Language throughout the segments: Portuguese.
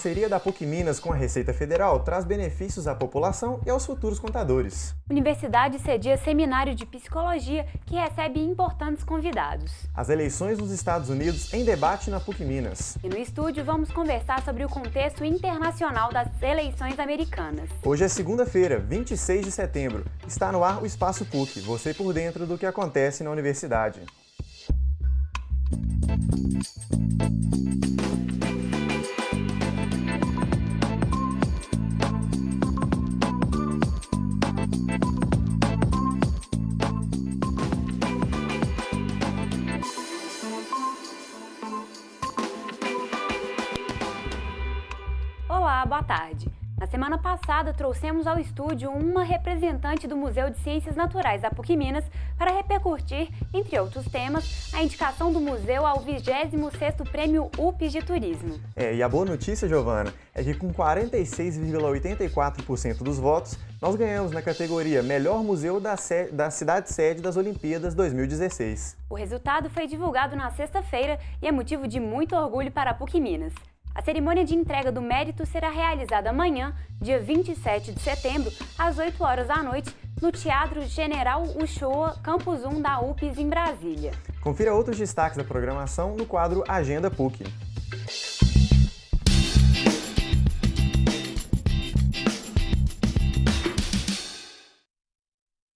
parceria da PUC Minas com a Receita Federal traz benefícios à população e aos futuros contadores. A universidade cedia seminário de psicologia que recebe importantes convidados. As eleições nos Estados Unidos em debate na PUC Minas. E no estúdio vamos conversar sobre o contexto internacional das eleições americanas. Hoje é segunda-feira, 26 de setembro. Está no ar o Espaço PUC, você por dentro do que acontece na universidade. Olá, boa tarde. Na semana passada, trouxemos ao estúdio uma representante do Museu de Ciências Naturais da PUC Minas para repercutir, entre outros temas, a indicação do museu ao 26º Prêmio UPS de Turismo. E a boa notícia, Giovana, é que com 46,84% dos votos, nós ganhamos na categoria Melhor Museu da cidade-sede das Olimpíadas 2016. O resultado foi divulgado na sexta-feira e é motivo de muito orgulho para a PUC Minas. A cerimônia de entrega do mérito será realizada amanhã, dia 27 de setembro, às 8 horas da noite, no Teatro General Uchoa, Campus 1 da UPS, em Brasília. Confira outros destaques da programação no quadro Agenda PUC.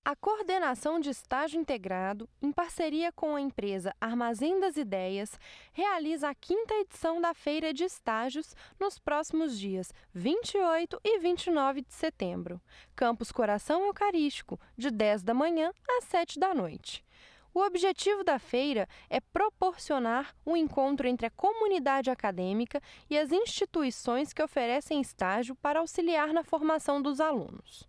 A Coordenação de Estágio Integrado, em parceria com a empresa Armazém das Ideias, realiza a 5ª edição da Feira de Estágios nos próximos dias 28 e 29 de setembro. Campus Coração Eucarístico, de 10 da manhã às 7 da noite. O objetivo da feira é proporcionar um encontro entre a comunidade acadêmica e as instituições que oferecem estágio para auxiliar na formação dos alunos.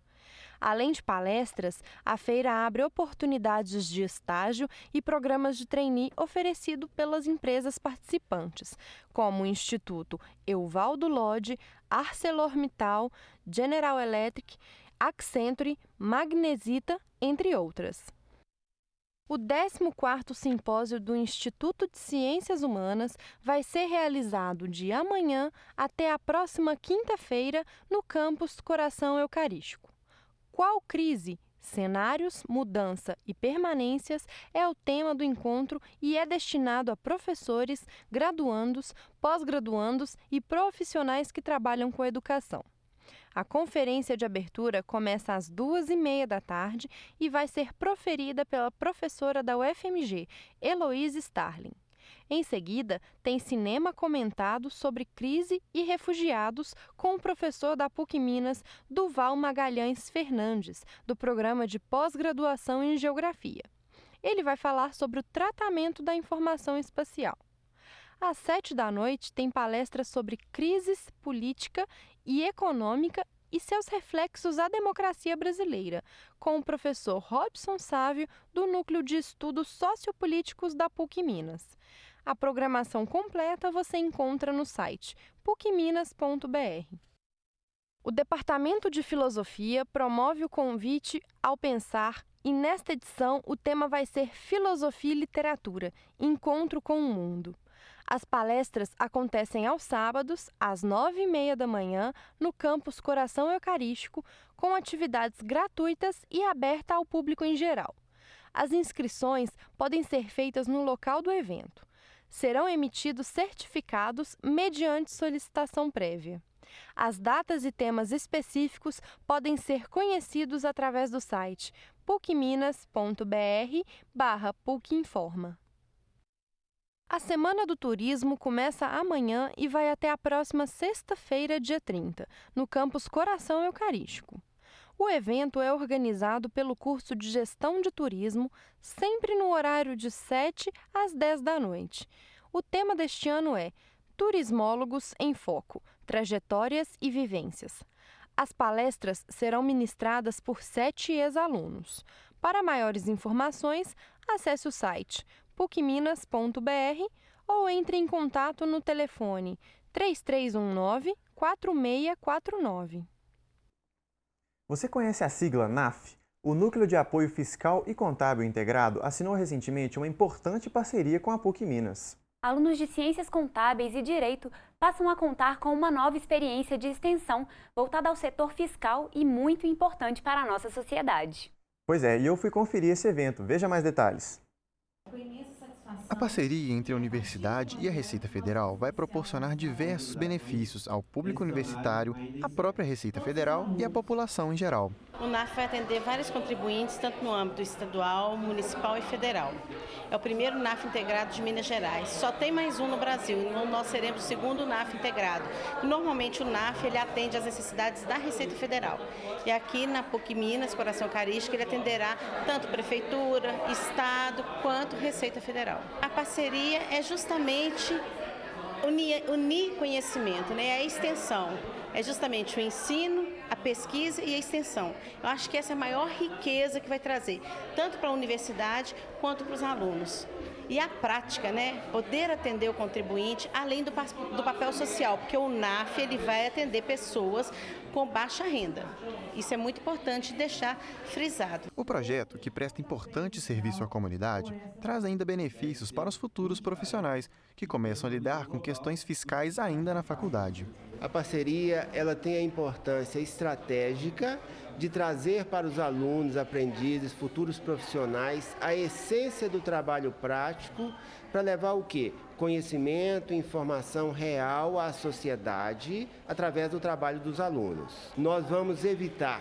Além de palestras, a feira abre oportunidades de estágio e programas de trainee oferecido pelas empresas participantes, como o Instituto Evaldo Lodge, ArcelorMittal, General Electric, Accenture, Magnesita, entre outras. O 14º Simpósio do Instituto de Ciências Humanas vai ser realizado de amanhã até a próxima quinta-feira no campus Coração Eucarístico. Qual crise, cenários, mudança e permanências é o tema do encontro e é destinado a professores, graduandos, pós-graduandos e profissionais que trabalham com educação. A conferência de abertura começa às 2h30 da tarde e vai ser proferida pela professora da UFMG, Heloísa Starling. Em seguida, tem cinema comentado sobre crise e refugiados com o professor da PUC Minas, Duval Magalhães Fernandes, do programa de pós-graduação em Geografia. Ele vai falar sobre o tratamento da informação espacial. Às 7 da noite, tem palestra sobre crises política e econômica e seus reflexos à democracia brasileira, com o professor Robson Sávio, do Núcleo de Estudos Sociopolíticos da PUC Minas. A programação completa você encontra no site pucminas.br. O Departamento de Filosofia promove o convite ao pensar e nesta edição o tema vai ser Filosofia e Literatura, Encontro com o Mundo. As palestras acontecem aos sábados, às 9h30 da manhã, no campus Coração Eucarístico, com atividades gratuitas e aberta ao público em geral. As inscrições podem ser feitas no local do evento. Serão emitidos certificados mediante solicitação prévia. As datas e temas específicos podem ser conhecidos através do site pucminas.br/pucinforma. A Semana do Turismo começa amanhã e vai até a próxima sexta-feira, dia 30, no campus Coração Eucarístico. O evento é organizado pelo curso de Gestão de Turismo, sempre no horário de 7 às 10 da noite. O tema deste ano é Turismólogos em Foco, Trajetórias e Vivências. As palestras serão ministradas por 7 ex-alunos. Para maiores informações, acesse o site pucminas.br ou entre em contato no telefone 3319-4649. Você conhece a sigla NAF? O Núcleo de Apoio Fiscal e Contábil Integrado assinou recentemente uma importante parceria com a PUC Minas. Alunos de Ciências Contábeis e Direito passam a contar com uma nova experiência de extensão voltada ao setor fiscal e muito importante para a nossa sociedade. Pois é, e eu fui conferir esse evento. Veja mais detalhes. A parceria entre a universidade e a Receita Federal vai proporcionar diversos benefícios ao público universitário, à própria Receita Federal e à população em geral. O NAF vai atender vários contribuintes, tanto no âmbito estadual, municipal e federal. É o primeiro NAF integrado de Minas Gerais. Só tem mais um no Brasil, então nós seremos o segundo NAF integrado. Normalmente o NAF ele atende às necessidades da Receita Federal. E aqui na PUC Minas, Coração Eucarístico, ele atenderá tanto Prefeitura, Estado, quanto Receita Federal. A parceria é justamente unir conhecimento, né? A extensão. É justamente o ensino, a pesquisa e a extensão. Eu acho que essa é a maior riqueza que vai trazer, tanto para a universidade quanto para os alunos. E a prática, né? Poder atender o contribuinte, além do papel social, porque o NAF ele vai atender pessoas com baixa renda. Isso é muito importante deixar frisado. O projeto, que presta importante serviço à comunidade, traz ainda benefícios para os futuros profissionais, que começam a lidar com questões fiscais ainda na faculdade. A parceria ela tem a importância estratégica de trazer para os alunos, aprendizes, futuros profissionais a essência do trabalho prático para levar o quê? Conhecimento, informação real à sociedade através do trabalho dos alunos. Nós vamos evitar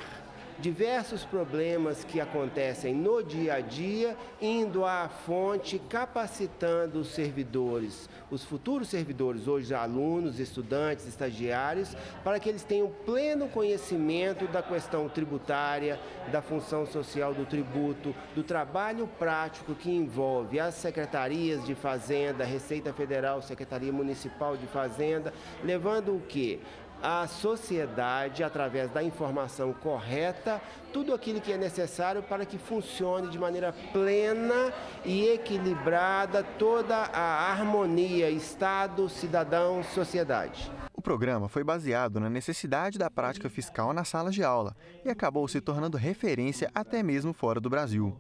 diversos problemas que acontecem no dia a dia, indo à fonte, capacitando os servidores, os futuros servidores, hoje alunos, estudantes, estagiários, para que eles tenham pleno conhecimento da questão tributária, da função social do tributo, do trabalho prático que envolve as secretarias de Fazenda, Receita Federal, Secretaria Municipal de Fazenda, levando o quê? A sociedade, através da informação correta, tudo aquilo que é necessário para que funcione de maneira plena e equilibrada toda a harmonia Estado, cidadão, sociedade. O programa foi baseado na necessidade da prática fiscal nas salas de aula e acabou se tornando referência até mesmo fora do Brasil.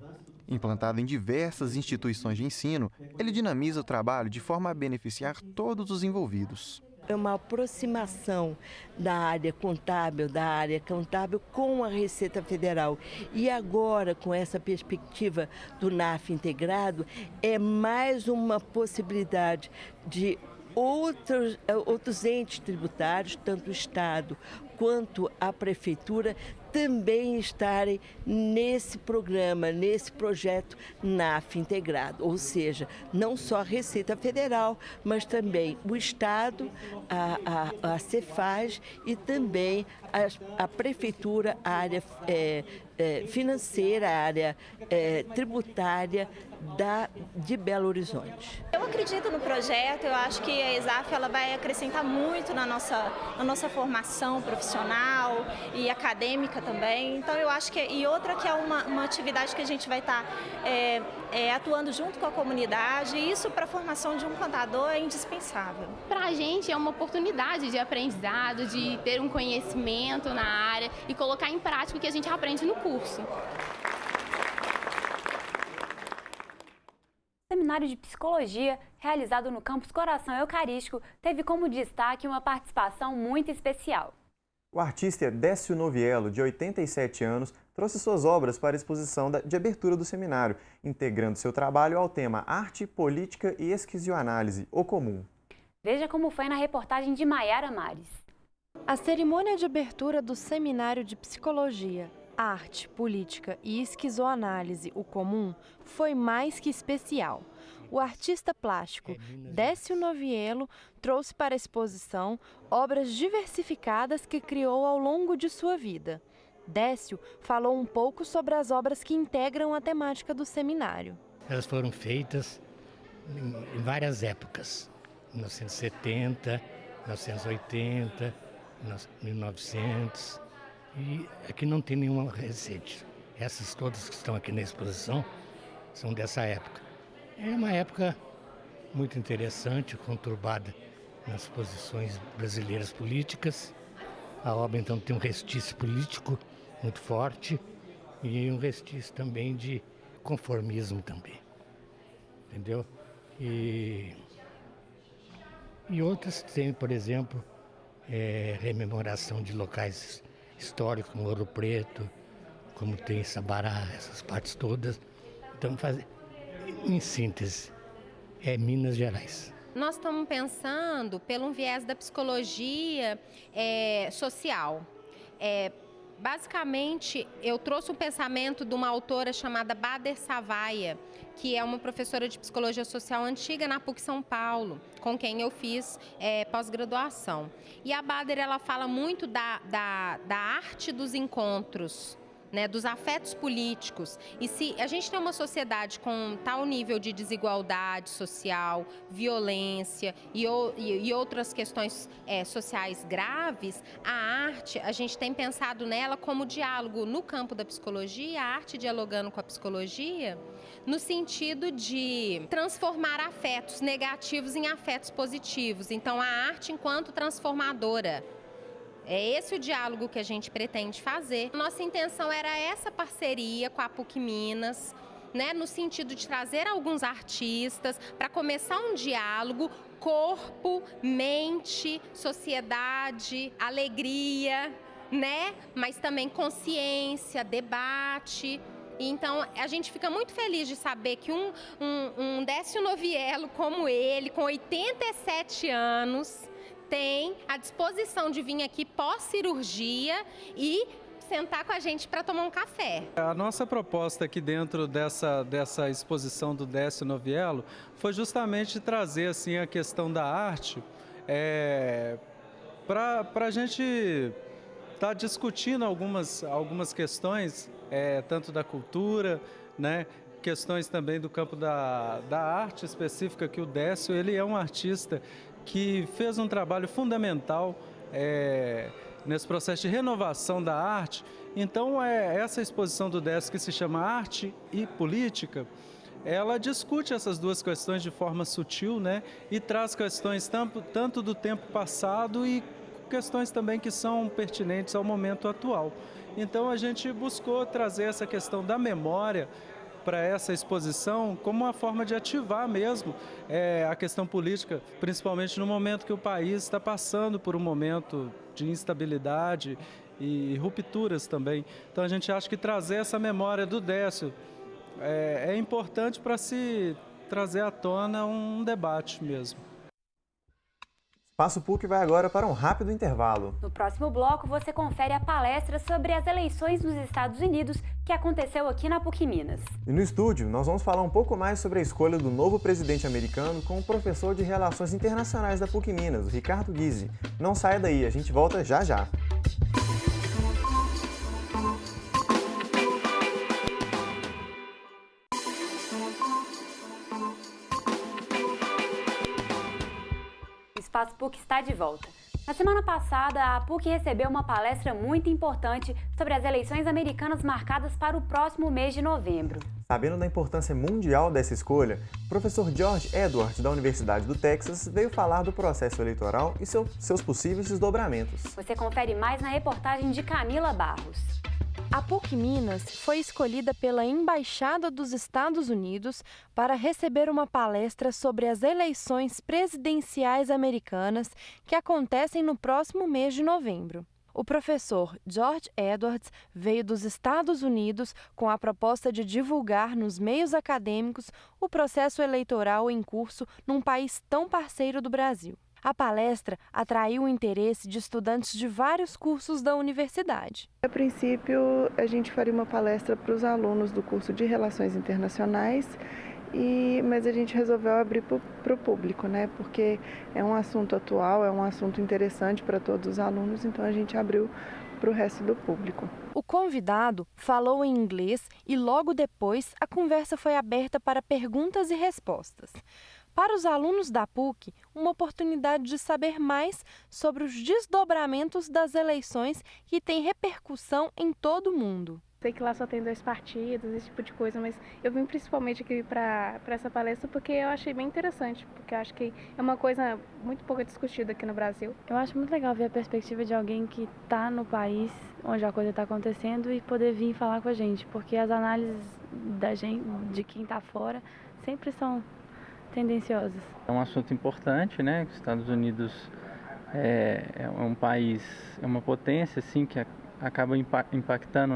Implantado em diversas instituições de ensino, ele dinamiza o trabalho de forma a beneficiar todos os envolvidos. É uma aproximação da área contábil com a Receita Federal. E agora, com essa perspectiva do NAF integrado, é mais uma possibilidade de outros entes tributários, tanto o Estado quanto a Prefeitura, também estarem nesse programa, nesse projeto NAF integrado. Ou seja, não só a Receita Federal, mas também o Estado, a Cefaz e também a Prefeitura, a área financeira, a área tributária de Belo Horizonte. Eu acredito no projeto, eu acho que a ESAF ela vai acrescentar muito na nossa formação profissional e acadêmica também. Então eu acho que, e outra que é uma atividade que a gente vai estar atuando junto com a comunidade, e isso para a formação de um contador é indispensável. Para a gente é uma oportunidade de aprendizado, de ter um conhecimento na área e colocar em prática o que a gente aprende no curso. O seminário de psicologia, realizado no campus Coração Eucarístico, teve como destaque uma participação muito especial. O artista Décio Noviello, de 87 anos, trouxe suas obras para a exposição de abertura do seminário, integrando seu trabalho ao tema Arte, Política e Esquizoanálise, o Comum. Veja como foi na reportagem de Maiara Mares. A cerimônia de abertura do Seminário de Psicologia, Arte, Política e Esquizoanálise, o Comum, foi mais que especial. O artista plástico Décio Noviello trouxe para a exposição obras diversificadas que criou ao longo de sua vida. Décio falou um pouco sobre as obras que integram a temática do seminário. Elas foram feitas em várias épocas, 1970, 1980, 1900, e aqui não tem nenhuma recente. Essas todas que estão aqui na exposição são dessa época. É uma época muito interessante, conturbada nas posições brasileiras políticas. A obra então tem um restício político muito forte e um restício também de conformismo também, entendeu? E E outras têm, por exemplo, rememoração de locais históricos, como Ouro Preto, como tem Sabará, essas partes todas. Então, em síntese, é Minas Gerais. Nós estamos pensando pelo viés da psicologia social. Basicamente, eu trouxe um pensamento de uma autora chamada Bader Savaia, que é uma professora de psicologia social antiga na PUC São Paulo, com quem eu fiz pós-graduação. E a Bader, ela fala muito da arte dos encontros, né, dos afetos políticos. E se a gente tem uma sociedade com tal nível de desigualdade social, violência e outras questões sociais graves, a arte, a gente tem pensado nela como diálogo no campo da psicologia, a arte dialogando com a psicologia, no sentido de transformar afetos negativos em afetos positivos. Então, a arte enquanto transformadora. É esse o diálogo que a gente pretende fazer. Nossa intenção era essa parceria com a PUC Minas, né, no sentido de trazer alguns artistas para começar um diálogo corpo, mente, sociedade, alegria, né, mas também consciência, debate. Então, a gente fica muito feliz de saber que um Décio Noviello como ele, com 87 anos, tem a disposição de vir aqui pós-cirurgia e sentar com a gente para tomar um café. A nossa proposta aqui dentro dessa exposição do Décio Noviello foi justamente trazer assim, a questão da arte para a gente estar discutindo algumas questões, tanto da cultura, né? Questões também do campo da arte específica, que o Décio ele é um artista que fez um trabalho fundamental nesse processo de renovação da arte. Então, essa exposição do Décio, que se chama Arte e Política, ela discute essas duas questões de forma sutil, né? E traz questões tanto do tempo passado e questões também que são pertinentes ao momento atual. Então, a gente buscou trazer essa questão da memória para essa exposição como uma forma de ativar mesmo a questão política, principalmente no momento que o país está passando por um momento de instabilidade e rupturas também. Então a gente acha que trazer essa memória do Décio é importante para se trazer à tona um debate mesmo. Espaço PUC vai agora para um rápido intervalo. No próximo bloco, você confere a palestra sobre as eleições nos Estados Unidos que aconteceu aqui na PUC Minas. E no estúdio, nós vamos falar um pouco mais sobre a escolha do novo presidente americano com o professor de Relações Internacionais da PUC Minas, o Ricardo Guizzi. Não saia daí, a gente volta já já. O Espaço PUC está de volta. Na semana passada, a PUC recebeu uma palestra muito importante sobre as eleições americanas marcadas para o próximo mês de novembro. Sabendo da importância mundial dessa escolha, o professor George Edwards, da Universidade do Texas, veio falar do processo eleitoral e seus possíveis desdobramentos. Você confere mais na reportagem de Camila Barros. A PUC Minas foi escolhida pela Embaixada dos Estados Unidos para receber uma palestra sobre as eleições presidenciais americanas que acontecem no próximo mês de novembro. O professor George Edwards veio dos Estados Unidos com a proposta de divulgar nos meios acadêmicos o processo eleitoral em curso num país tão parceiro do Brasil. A palestra atraiu o interesse de estudantes de vários cursos da universidade. A princípio, a gente faria uma palestra para os alunos do curso de Relações Internacionais, mas a gente resolveu abrir para o público, né? Porque é um assunto atual, é um assunto interessante para todos os alunos, então a gente abriu para o resto do público. O convidado falou em inglês e logo depois a conversa foi aberta para perguntas e respostas. Para os alunos da PUC, uma oportunidade de saber mais sobre os desdobramentos das eleições que têm repercussão em todo o mundo. Sei que lá só tem 2 partidos, esse tipo de coisa, mas eu vim principalmente aqui para essa palestra porque eu achei bem interessante, porque eu acho que é uma coisa muito pouco discutida aqui no Brasil. Eu acho muito legal ver a perspectiva de alguém que está no país onde a coisa está acontecendo e poder vir falar com a gente, porque as análises da gente, de quem está fora, sempre tendenciosas. É um assunto importante, né? Os Estados Unidos é um país, é uma potência, assim, que acaba impactando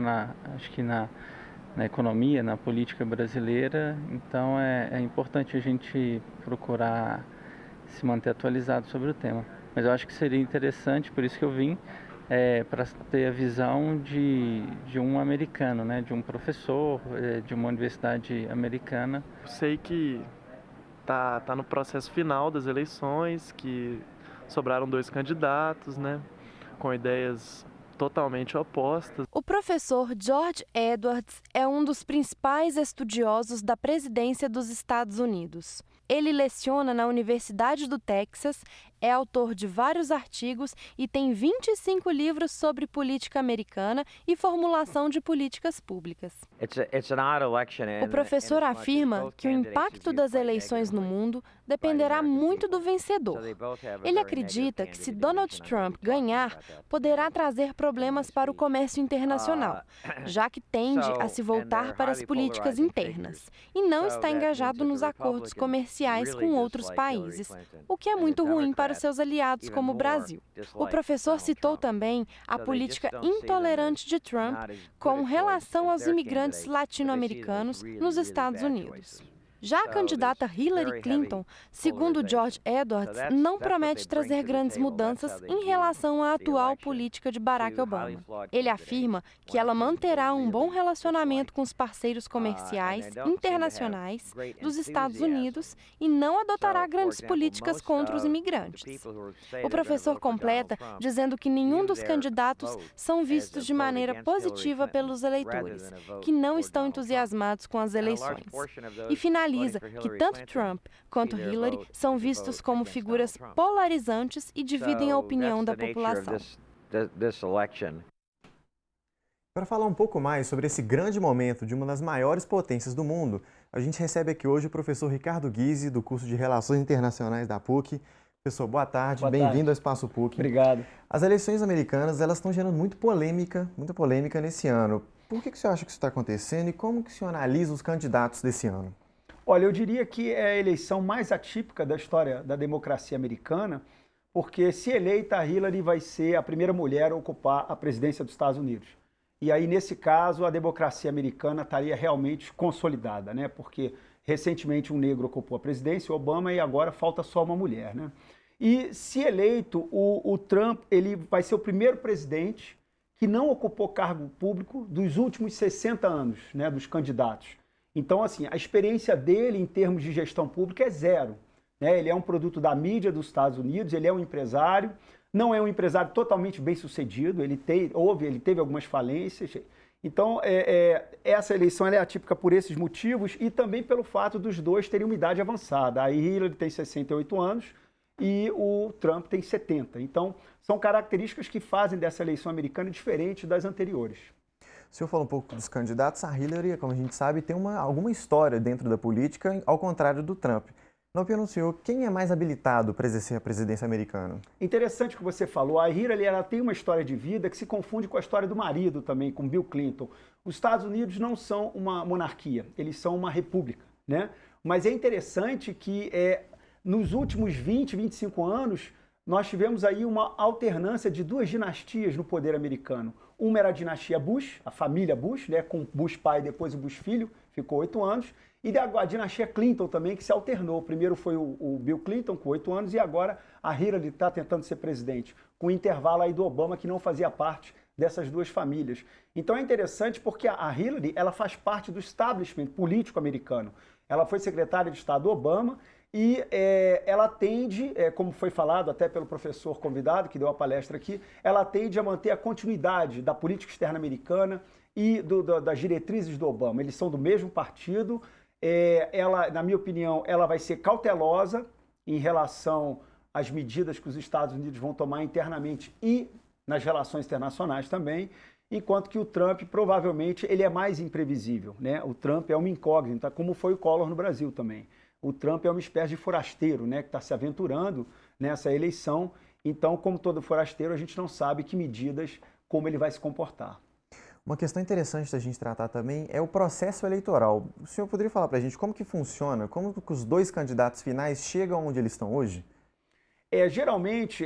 acho que na economia, na política brasileira. Então é importante a gente procurar se manter atualizado sobre o tema. Mas eu acho que seria interessante, por isso que eu vim, para ter a visão de um americano, né? De um professor de uma universidade americana. Eu sei que tá no processo final das eleições, que sobraram 2 candidatos, né? Com ideias totalmente opostas. O professor George Edwards é um dos principais estudiosos da presidência dos Estados Unidos. Ele leciona na Universidade do Texas, é autor de vários artigos e tem 25 livros sobre política americana e formulação de políticas públicas. O professor afirma que o impacto das eleições no mundo dependerá muito do vencedor. Ele acredita que se Donald Trump ganhar, poderá trazer problemas para o comércio internacional, já que tende a se voltar para as políticas internas e não está engajado nos acordos comerciais com outros países, o que é muito ruim para seus aliados como o Brasil. O professor citou também a política intolerante de Trump com relação aos imigrantes latino-americanos nos Estados Unidos. Já a candidata Hillary Clinton, segundo George Edwards, não promete trazer grandes mudanças em relação à atual política de Barack Obama. Ele afirma que ela manterá um bom relacionamento com os parceiros comerciais internacionais dos Estados Unidos e não adotará grandes políticas contra os imigrantes. O professor completa dizendo que nenhum dos candidatos são vistos de maneira positiva pelos eleitores, que não estão entusiasmados com as eleições. E finaliza que tanto Trump quanto Hillary são vistos como figuras polarizantes e dividem a opinião da população. Para falar um pouco mais sobre esse grande momento de uma das maiores potências do mundo, a gente recebe aqui hoje o professor Ricardo Guise, do curso de Relações Internacionais da PUC. Professor, boa tarde, bem-vindo ao Espaço PUC. Obrigado. As eleições americanas, elas estão gerando muita polêmica nesse ano. Por que o senhor acha que isso está acontecendo e como que o senhor analisa os candidatos desse ano? Olha, eu diria que é a eleição mais atípica da história da democracia americana, porque se eleita, a Hillary vai ser a primeira mulher a ocupar a presidência dos Estados Unidos. E aí, nesse caso, a democracia americana estaria realmente consolidada, né? Porque recentemente um negro ocupou a presidência, o Obama, e agora falta só uma mulher, né? E se eleito, o Trump ele vai ser o primeiro presidente que não ocupou cargo público dos últimos 60 anos, né, dos candidatos. Então, assim, a experiência dele em termos de gestão pública é zero, né? Ele é um produto da mídia dos Estados Unidos, ele é um empresário, não é um empresário totalmente bem-sucedido, ele teve algumas falências. Então, essa eleição é atípica por esses motivos e também pelo fato dos dois terem uma idade avançada. A Hillary tem 68 anos e o Trump tem 70. Então, são características que fazem dessa eleição americana diferente das anteriores. O senhor falou um pouco dos candidatos. A Hillary, como a gente sabe, tem alguma história dentro da política, ao contrário do Trump. Na opinião do senhor, quem é mais habilitado para exercer a presidência americana? Interessante o que você falou. A Hillary ela tem uma história de vida que se confunde com a história do marido também, com Bill Clinton. Os Estados Unidos não são uma monarquia, eles são uma república, né? Mas é interessante que nos últimos 20, 25 anos, nós tivemos aí uma alternância de 2 dinastias no poder americano. Uma era a dinastia Bush, a família Bush, né, com Bush pai e depois o Bush filho, ficou 8 anos. E a dinastia Clinton também, que se alternou. Primeiro foi o Bill Clinton, com 8 anos, e agora a Hillary está tentando ser presidente, com o intervalo aí do Obama, que não fazia parte dessas 2 famílias. Então é interessante porque a Hillary ela faz parte do establishment político americano. Ela foi secretária de Estado do Obama, e ela tende, como foi falado até pelo professor convidado, que deu a palestra aqui, ela tende a manter a continuidade da política externa americana e das diretrizes do Obama. Eles são do mesmo partido. Ela, na minha opinião, ela vai ser cautelosa em relação às medidas que os Estados Unidos vão tomar internamente e nas relações internacionais também, enquanto que o Trump, provavelmente, ele é mais imprevisível, né? O Trump é uma incógnita, como foi o Collor no Brasil também. O Trump é uma espécie de forasteiro, né, que está se aventurando nessa eleição. Então, como todo forasteiro, a gente não sabe que medidas, como ele vai se comportar. Uma questão interessante da gente tratar também é o processo eleitoral. O senhor poderia falar para a gente como que funciona, como que os dois candidatos finais chegam onde eles estão hoje? Geralmente,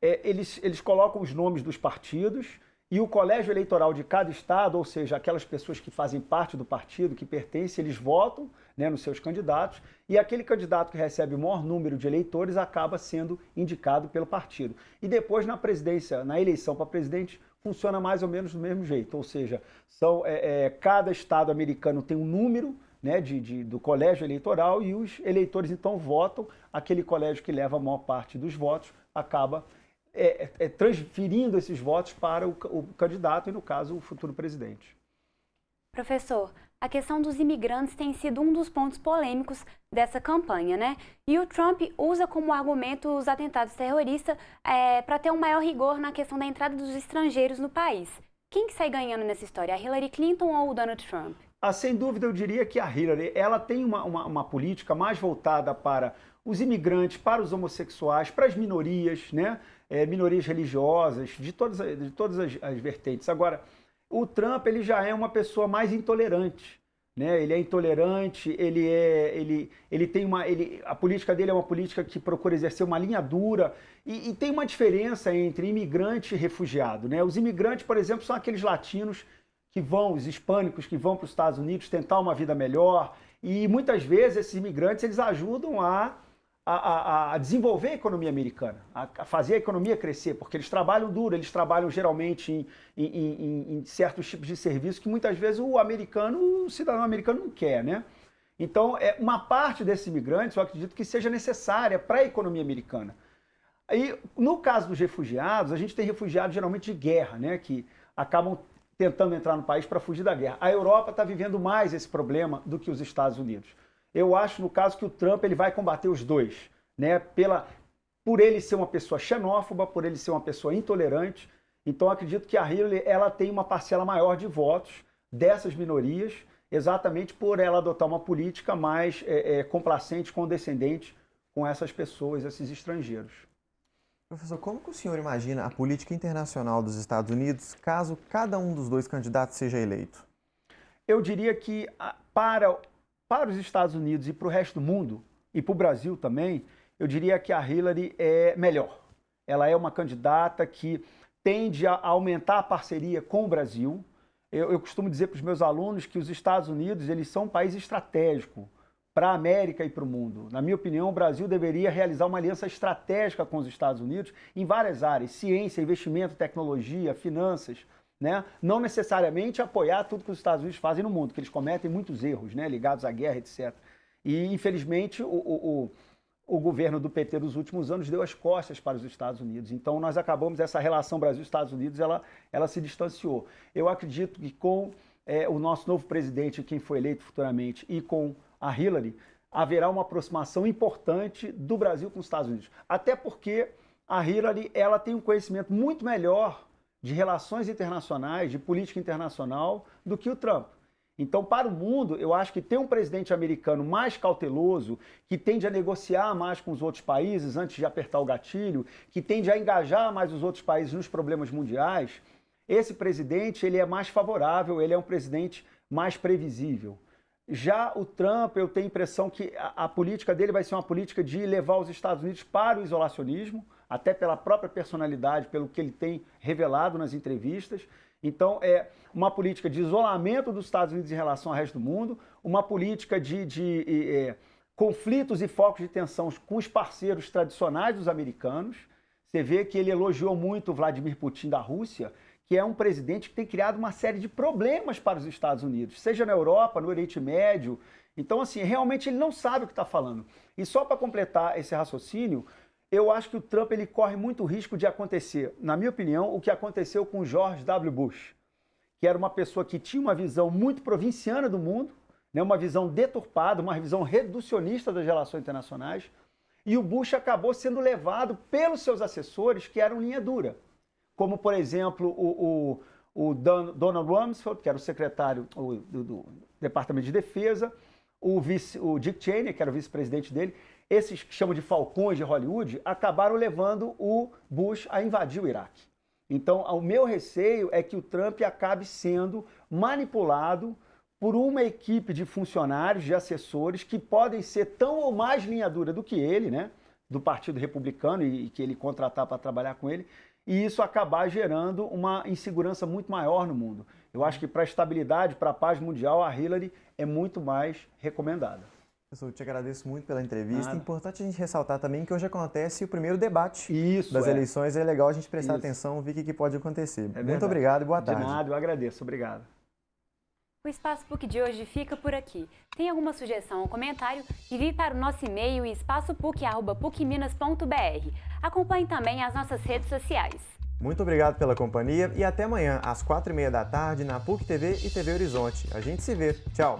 eles colocam os nomes dos partidos e o colégio eleitoral de cada estado, ou seja, aquelas pessoas que fazem parte do partido, que pertencem, eles votam, né, nos seus candidatos, e aquele candidato que recebe o maior número de eleitores acaba sendo indicado pelo partido. E depois, na presidência, na eleição para presidente, funciona mais ou menos do mesmo jeito, ou seja, cada estado americano tem um número, né, do colégio eleitoral e os eleitores então votam, aquele colégio que leva a maior parte dos votos acaba transferindo esses votos para o candidato e, no caso, o futuro presidente. Professor, a questão dos imigrantes tem sido um dos pontos polêmicos dessa campanha, né? E o Trump usa como argumento os atentados terroristas para ter um maior rigor na questão da entrada dos estrangeiros no país. Quem que sai ganhando nessa história, a Hillary Clinton ou o Donald Trump? Sem dúvida, eu diria que a Hillary ela tem uma política mais voltada para os imigrantes, para os homossexuais, para as minorias, né? Minorias religiosas, de todas as vertentes. Agora, o Trump ele já é uma pessoa mais intolerante, né? Ele é intolerante, a política dele é uma política que procura exercer uma linha dura e tem uma diferença entre imigrante e refugiado, né? Os imigrantes, por exemplo, são aqueles latinos os hispânicos que vão para os Estados Unidos tentar uma vida melhor e muitas vezes esses imigrantes eles ajudam a desenvolver a economia americana, a fazer a economia crescer, porque eles trabalham duro, eles trabalham geralmente em certos tipos de serviço que muitas vezes o cidadão americano não quer, né? Então, uma parte desses imigrantes, eu acredito que seja necessária para a economia americana. Aí, no caso dos refugiados, a gente tem refugiados geralmente de guerra, né? Que acabam tentando entrar no país para fugir da guerra. A Europa está vivendo mais esse problema do que os Estados Unidos. Eu acho, no caso, que o Trump ele vai combater os dois, né? Por ele ser uma pessoa xenófoba, por ele ser uma pessoa intolerante. Então, acredito que a Hillary ela tem uma parcela maior de votos dessas minorias, exatamente por ela adotar uma política mais complacente, condescendente com essas pessoas, esses estrangeiros. Professor, como que o senhor imagina a política internacional dos Estados Unidos caso cada um dos dois candidatos seja eleito? Eu diria que para os Estados Unidos e para o resto do mundo, e para o Brasil também, eu diria que a Hillary é melhor. Ela é uma candidata que tende a aumentar a parceria com o Brasil. Eu costumo dizer para os meus alunos que os Estados Unidos eles são um país estratégico para a América e para o mundo. Na minha opinião, o Brasil deveria realizar uma aliança estratégica com os Estados Unidos em várias áreas, ciência, investimento, tecnologia, finanças, né? Não necessariamente apoiar tudo que os Estados Unidos fazem no mundo, que eles cometem muitos erros, né? Ligados à guerra, etc. E, infelizmente, o governo do PT dos últimos anos deu as costas para os Estados Unidos. Então, nós acabamos, essa relação Brasil-Estados Unidos, ela se distanciou. Eu acredito que com o nosso novo presidente, quem foi eleito futuramente, e com a Hillary, haverá uma aproximação importante do Brasil com os Estados Unidos. Até porque a Hillary ela tem um conhecimento muito melhor de relações internacionais, de política internacional, do que o Trump. Então, para o mundo, eu acho que ter um presidente americano mais cauteloso, que tende a negociar mais com os outros países antes de apertar o gatilho, que tende a engajar mais os outros países nos problemas mundiais, esse presidente ele é mais favorável, ele é um presidente mais previsível. Já o Trump, eu tenho a impressão que a política dele vai ser uma política de levar os Estados Unidos para o isolacionismo, até pela própria personalidade, pelo que ele tem revelado nas entrevistas. Então, é uma política de isolamento dos Estados Unidos em relação ao resto do mundo, uma política de conflitos e focos de tensão com os parceiros tradicionais dos americanos. Você vê que ele elogiou muito o Vladimir Putin da Rússia, que é um presidente que tem criado uma série de problemas para os Estados Unidos, seja na Europa, no Oriente Médio. Então, assim, realmente ele não sabe o que está falando. E só para completar esse raciocínio, eu acho que o Trump ele corre muito risco de acontecer, na minha opinião, o que aconteceu com George W. Bush, que era uma pessoa que tinha uma visão muito provinciana do mundo, né, uma visão deturpada, uma visão reducionista das relações internacionais, e o Bush acabou sendo levado pelos seus assessores que eram linha dura. Como, por exemplo, o Donald Rumsfeld, que era o secretário do Departamento de Defesa, o Dick Cheney, que era o vice-presidente dele, esses que chamam de falcões de Hollywood, acabaram levando o Bush a invadir o Iraque. Então, o meu receio é que o Trump acabe sendo manipulado por uma equipe de funcionários, de assessores, que podem ser tão ou mais linha dura do que ele, né, do Partido Republicano, e que ele contratar para trabalhar com ele, e isso acabar gerando uma insegurança muito maior no mundo. Eu acho que para a estabilidade, para a paz mundial, a Hillary é muito mais recomendada. Professor, eu te agradeço muito pela entrevista. Nada. É importante a gente ressaltar também que hoje acontece o primeiro debate das é. eleições. É legal a gente prestar Isso. atenção, ver o que pode acontecer. É Muito verdade. obrigado e boa tarde. De nada, eu agradeço. Obrigado. O Espaço PUC de hoje fica por aqui. Tem alguma sugestão ou comentário? Envie para o nosso e-mail espaçopuc@pucminas.br. Acompanhe também as nossas redes sociais. Muito obrigado pela companhia e até amanhã, às 4h30 da tarde, na PUC TV e TV Horizonte. A gente se vê. Tchau!